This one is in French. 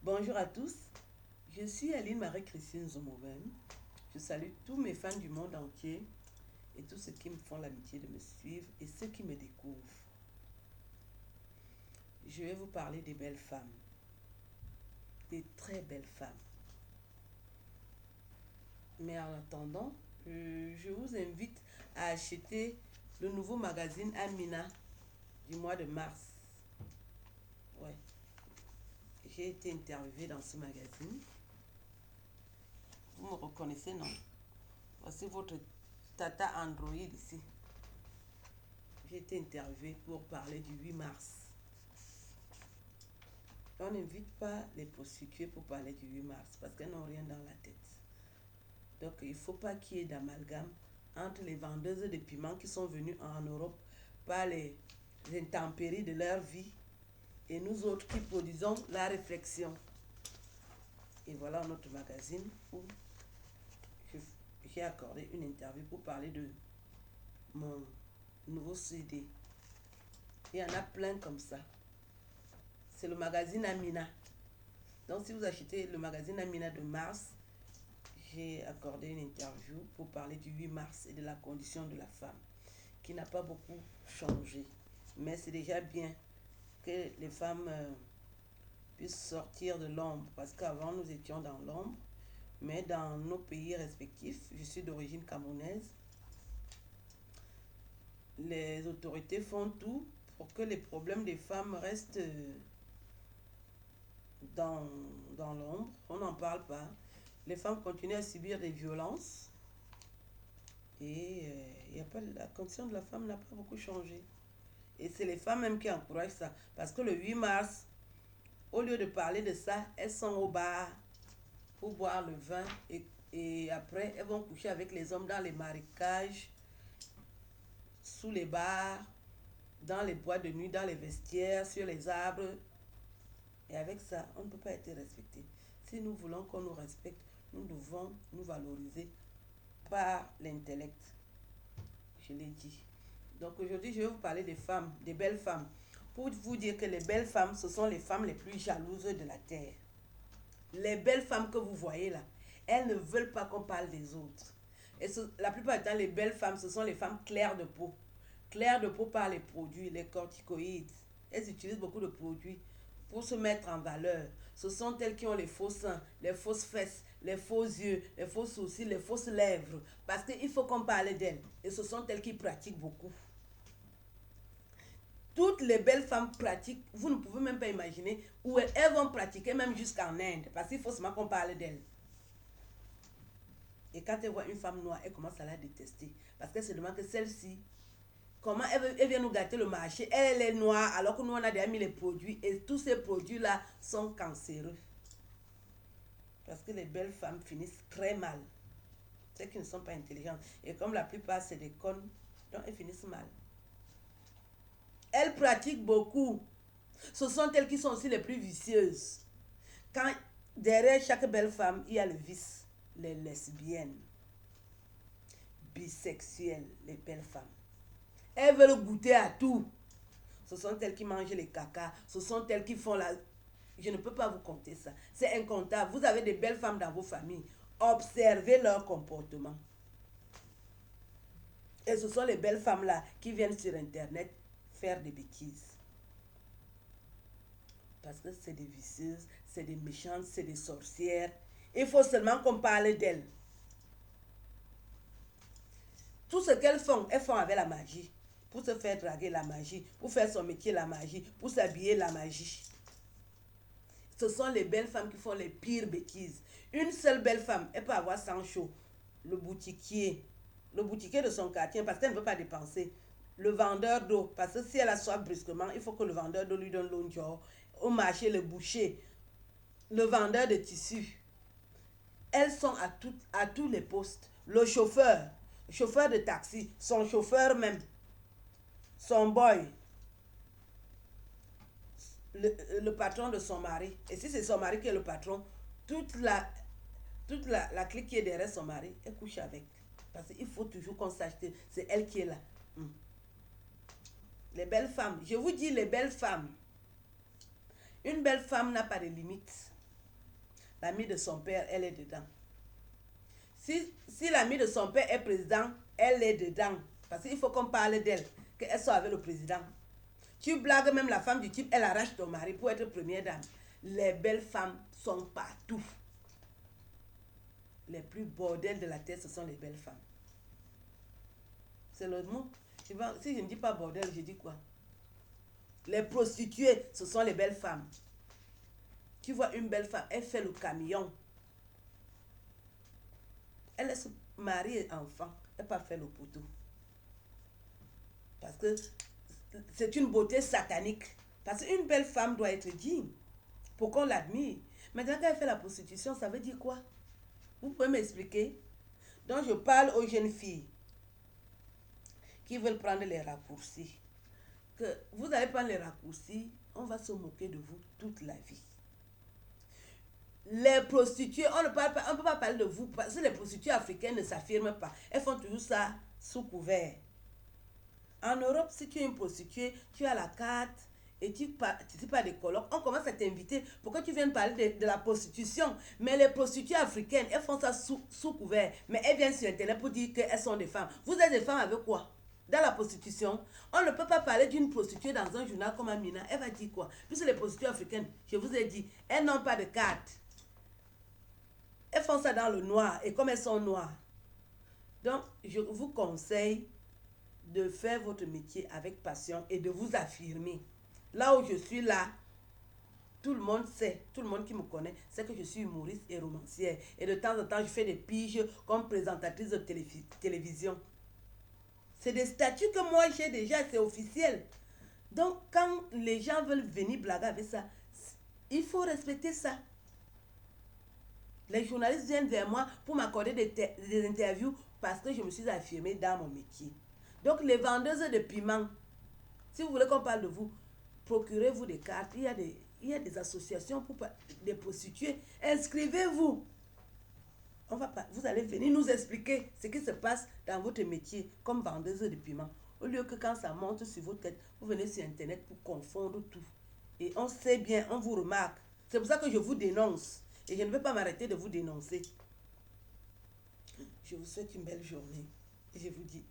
Bonjour à tous, je suis Aline Marie-Christine Zomoven. Je salue tous mes fans du monde entier et tous ceux qui me font l'amitié de me suivre et ceux qui me découvrent. Je vais vous parler des belles femmes, des très belles femmes. Mais en attendant, je vous invite à acheter le nouveau magazine Amina du mois de mars. Ouais. J'ai été interviewée dans ce magazine. Vous me reconnaissez, non? Voici votre Tata Android ici. J'ai été interviewée pour parler du 8 mars. On n'invite pas les prostituées pour parler du 8 mars parce qu'elles n'ont rien dans la tête. Donc il ne faut pas qu'il y ait d'amalgame entre les vendeuses de piments qui sont venues en Europe par les intempéries de leur vie et nous autres qui produisons la réflexion. Et voilà notre magazine où j'ai accordé une interview pour parler de mon nouveau CD. Il y en a plein comme ça. C'est le magazine Amina. Donc si vous achetez le magazine Amina de mars, j'ai accordé une interview pour parler du 8 mars et de la condition de la femme, qui n'a pas beaucoup changé. Mais c'est déjà bien que les femmes puissent sortir de l'ombre, parce qu'avant nous étions dans l'ombre, mais dans nos pays respectifs, je suis d'origine camerounaise, les autorités font tout pour que les problèmes des femmes restent dans l'ombre, on n'en parle pas. Les femmes continuent à subir des violences et la condition de la femme n'a pas beaucoup changé. Et c'est les femmes même qui encouragent ça. Parce que le 8 mars, au lieu de parler de ça, elles sont au bar pour boire le vin et après, elles vont coucher avec les hommes dans les marécages, sous les bars, dans les boîtes de nuit, dans les vestiaires, sur les arbres. Et avec ça, on ne peut pas être respecté. Si nous voulons qu'on nous respecte, nous devons nous valoriser par l'intellect. Je l'ai dit. Donc aujourd'hui, je vais vous parler des femmes, des belles femmes. Pour vous dire que les belles femmes, ce sont les femmes les plus jalouses de la terre. Les belles femmes que vous voyez là, elles ne veulent pas qu'on parle des autres. Et la plupart du temps, les belles femmes, ce sont les femmes claires de peau. Claires de peau par les produits, les corticoïdes. Elles utilisent beaucoup de produits pour se mettre en valeur. Ce sont elles qui ont les faux seins, les fausses fesses, les faux yeux, les faux sourcils, les fausses lèvres. Parce qu'il faut qu'on parle d'elles. Et ce sont elles qui pratiquent beaucoup. Toutes les belles femmes pratiquent, vous ne pouvez même pas imaginer où elles vont pratiquer, même jusqu'en Inde. Parce qu'il faut seulement qu'on parle d'elles. Et quand elles voient une femme noire, elles commencent à la détester. Parce qu'elles se demandent que celle-ci, comment elle vient nous gâter le marché. Elle est noire alors que nous on a déjà mis les produits. Et tous ces produits-là sont cancéreux. Parce que les belles femmes finissent très mal. Celles qui ne sont pas intelligentes. Et comme la plupart c'est des connes, donc elles finissent mal. Elles pratiquent beaucoup. Ce sont elles qui sont aussi les plus vicieuses. Quand derrière chaque belle femme, il y a le vice. Les lesbiennes, bisexuelles, les belles femmes. Elles veulent goûter à tout. Ce sont elles qui mangent les cacas. Ce sont elles qui font la... Je ne peux pas vous compter ça. C'est incontable. Vous avez des belles femmes dans vos familles. Observez leur comportement. Et ce sont les belles femmes-là qui viennent sur Internet faire des bêtises. Parce que c'est des vicieuses, c'est des méchantes, c'est des sorcières. Il faut seulement qu'on parle d'elles. Tout ce qu'elles font avec la magie. Pour se faire draguer, la magie. Pour faire son métier, la magie. Pour s'habiller, la magie. Ce sont les belles femmes qui font les pires bêtises. Une seule belle femme, elle peut avoir 100 chevaux. Le boutiquier de son quartier, parce qu'elle ne veut pas dépenser. Le vendeur d'eau, parce que si elle a soif brusquement, il faut que le vendeur d'eau lui donne l'eau. Au marché, le boucher, le vendeur de tissus. Elles sont à tous les postes. Le chauffeur de taxi, son chauffeur même, son boy, le patron de son mari. Et si c'est son mari qui est le patron, toute la clique qui est derrière son mari, elle couche avec. Parce qu'il faut toujours qu'on sache que c'est elle qui est là. Les belles femmes, je vous dis les belles femmes. Une belle femme n'a pas de limites. l'ami de son père, elle est dedans. Si l'ami de son père est président, elle est dedans. Parce qu'il faut qu'on parle d'elle, qu'elle soit avec le président. Tu blagues même la femme du type, elle arrache ton mari pour être première dame. Les belles femmes sont partout. Les plus bordels de la terre, ce sont les belles femmes. C'est le mot. Si je ne dis pas bordel, je dis quoi? Les prostituées, ce sont les belles femmes. Tu vois une belle femme, elle fait le camion. Elle laisse mari et enfant, elle pas faire le poteau. Parce que c'est une beauté satanique. Parce qu'une belle femme doit être digne pour qu'on l'admire. Maintenant, quand elle fait la prostitution, ça veut dire quoi? Vous pouvez m'expliquer? Donc, je parle aux jeunes filles qui veulent prendre les raccourcis. Que vous allez prendre les raccourcis, on va se moquer de vous toute la vie. Les prostituées, on ne peut pas parler de vous parce que les prostituées africaines ne s'affirment pas. Elles font toujours ça sous couvert. En Europe, si tu es une prostituée, tu as la carte et tu participes à des colloques, on commence à t'inviter pour que tu viennes parler de la prostitution. Mais les prostituées africaines, elles font ça sous couvert. Mais elles viennent sur Internet pour dire qu'elles sont des femmes. Vous êtes des femmes avec quoi? Dans la prostitution, on ne peut pas parler d'une prostituée dans un journal comme Amina. Elle va dire quoi? Puisque les prostituées africaines, je vous ai dit, elles n'ont pas de carte. Elles font ça dans le noir et comme elles sont noires. Donc, je vous conseille de faire votre métier avec passion et de vous affirmer. Là où je suis là, tout le monde sait, tout le monde qui me connaît, sait que je suis humoriste et romancière. Et de temps en temps, je fais des piges comme présentatrice de télévision. C'est des statuts que moi j'ai déjà, c'est officiel. Donc, quand les gens veulent venir blaguer avec ça, il faut respecter ça. Les journalistes viennent vers moi pour m'accorder des interviews parce que je me suis affirmée dans mon métier. Donc, les vendeuses de piments, si vous voulez qu'on parle de vous, procurez-vous des cartes. Il y a des associations pour des prostituées. Inscrivez-vous. Vous allez venir nous expliquer ce qui se passe dans votre métier comme vendeuse de piments. Au lieu que quand ça monte sur vos têtes, vous venez sur Internet pour confondre tout. Et on sait bien, on vous remarque. C'est pour ça que je vous dénonce. Et je ne vais pas m'arrêter de vous dénoncer. Je vous souhaite une belle journée. Et je vous dis